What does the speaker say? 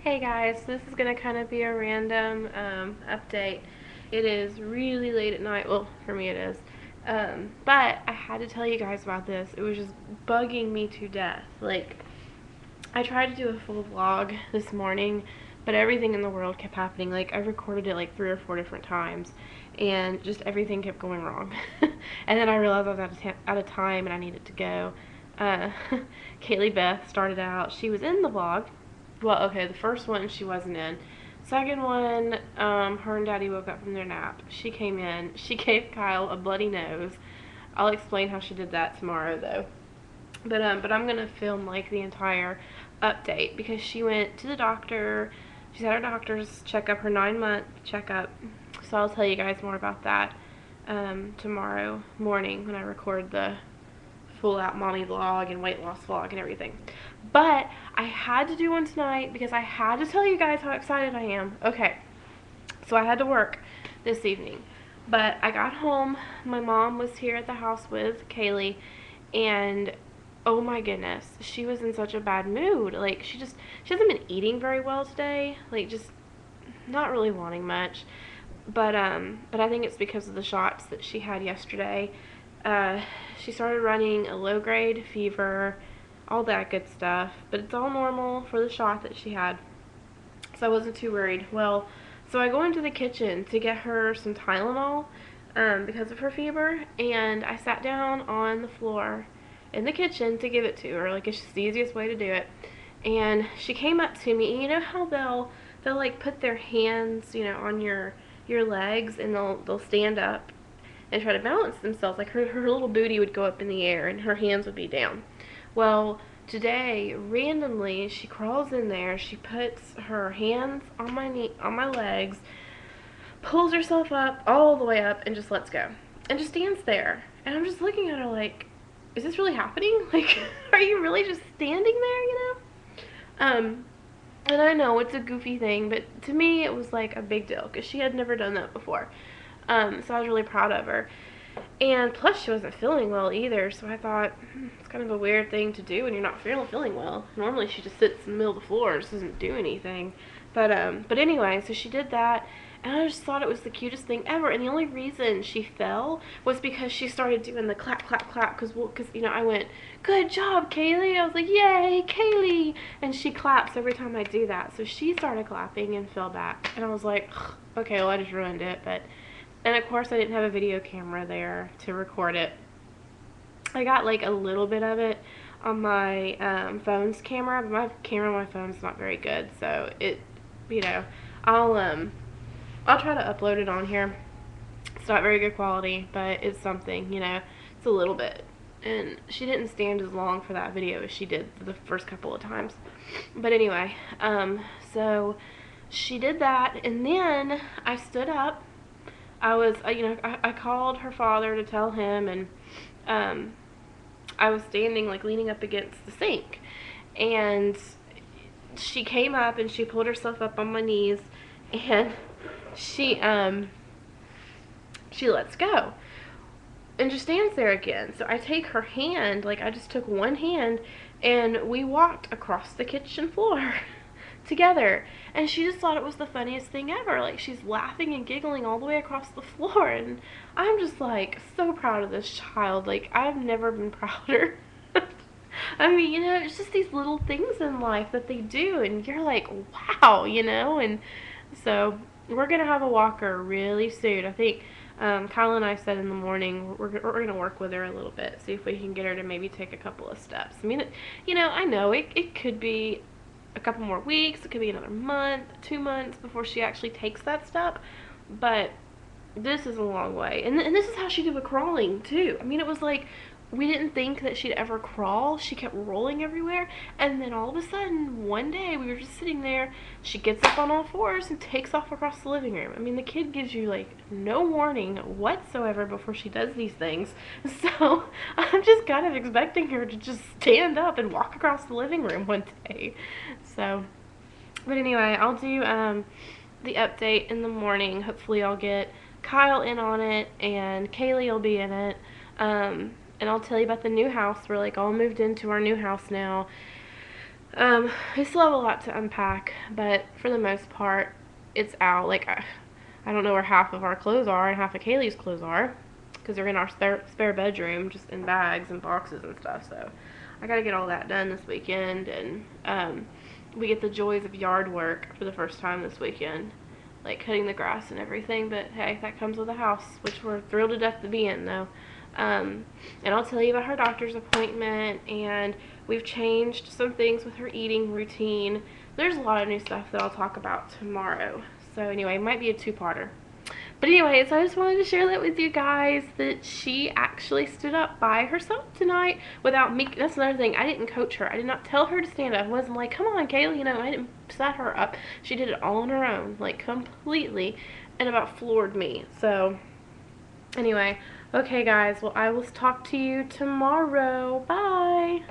Hey guys, this is going to kind of be a random update. It is really late at night. Well, for me it is. But I had to tell you guys about this. It was just bugging me to death. Like, I tried to do a full vlog this morning, but everything in the world kept happening. Like, I recorded it like 3 or 4 different times, and just everything kept going wrong. And then I realized I was out of time and I needed to go. Uh, Kaylee Beth started out. She was in the vlog. Well, okay, the first one she wasn't in. Second one, her and Daddy woke up from their nap. She came in. She gave Kyle a bloody nose. I'll explain how she did that tomorrow, though. But I'm gonna film like the entire update because she went to the doctor. She's had her doctor's checkup, her 9-month checkup. So I'll tell you guys more about that tomorrow morning when I record the full out mommy vlog and weight loss vlog and everything. But I had to do one tonight because I had to tell you guys how excited I am. Okay, so I had to work this evening. But I got home, my mom was here at the house with Kaylee, and oh my goodness, she was in such a bad mood. Like, she hasn't been eating very well today. Like, just not really wanting much. But I think it's because of the shots that she had yesterday. She started running a low-grade fever, all that good stuff, but it's all normal for the shot that she had, so I wasn't too worried. Well, so I go into the kitchen to get her some Tylenol because of her fever, and I sat down on the floor in the kitchen to give it to her. Like, it's just the easiest way to do it. And she came up to me, and you know how they'll like put their hands, on your legs, and they'll stand up and try to balance themselves. Like, her little booty would go up in the air and her hands would be down. Well, today, randomly, she crawls in there, she puts her hands on my legs, pulls herself up, all the way up, and just lets go. And just stands there. And I'm just looking at her like, is this really happening? Like, are you really just standing there, And I know it's a goofy thing, but to me it was like a big deal because she had never done that before. So I was really proud of her. And plus she wasn't feeling well either, so I thought, it's kind of a weird thing to do when you're not feeling well. Normally she just sits in the middle of the floor and just doesn't do anything. But anyway, so she did that, and I just thought it was the cutest thing ever. And the only reason she fell was because she started doing the clap, clap, clap, because I went, good job, Kaylee. I was like, yay, Kaylee. And she claps every time I do that. So she started clapping and fell back. And I was like, okay, well, I just ruined it. And of course I didn't have a video camera there to record it. I got like a little bit of it on my phone's camera, but my camera on my phone is not very good, so I'll try to upload it on here. It's not very good quality, but it's something, it's a little bit. And she didn't stand as long for that video as she did for the first couple of times. But anyway, so she did that, and then I stood up. I called her father to tell him, and I was standing, like, leaning up against the sink, and she came up and she pulled herself up on my knees, and she lets go and just stands there again. So I take her hand, like, I just took one hand, and we walked across the kitchen floor together, and she just thought it was the funniest thing ever. Like, she's laughing and giggling all the way across the floor, and I'm just like so proud of this child. Like, I've never been prouder. I mean, it's just these little things in life that they do, and you're like, wow, and so we're gonna have a walker really soon. I think Kyle and I said in the morning we're gonna work with her a little bit, see if we can get her to maybe take a couple of steps. I mean, I know it could be a couple more weeks, it could be another month, 2 months before she actually takes that step, but this is a long way. And this is how she did with crawling too. I mean, it was like, we didn't think that she'd ever crawl. She kept rolling everywhere, and then all of a sudden, one day, we were just sitting there, she gets up on all fours and takes off across the living room. I mean, the kid gives you, like, no warning whatsoever before she does these things. So I'm just kind of expecting her to just stand up and walk across the living room one day. So, but anyway, I'll do the update in the morning. Hopefully I'll get Kyle in on it, and Kaylee will be in it. And I'll tell you about the new house. We're like all moved into our new house now. I still have a lot to unpack, but for the most part, it's out. Like, I don't know where half of our clothes are and half of Kaylee's clothes are, because they're in our spare bedroom, just in bags and boxes and stuff. So I gotta get all that done this weekend, and we get the joys of yard work for the first time this weekend, like cutting the grass and everything. But hey, that comes with a house, which we're thrilled to death to be in, though. And I'll tell you about her doctor's appointment, and we've changed some things with her eating routine. There's a lot of new stuff that I'll talk about tomorrow. So anyway, it might be a two-parter. But anyways, I just wanted to share that with you guys, that she actually stood up by herself tonight without me. That's another thing. I didn't coach her. I did not tell her to stand up. I wasn't like, come on, Kaylee, I didn't set her up. She did it all on her own, like completely, and about floored me. So anyway, okay guys, well, I will talk to you tomorrow. Bye.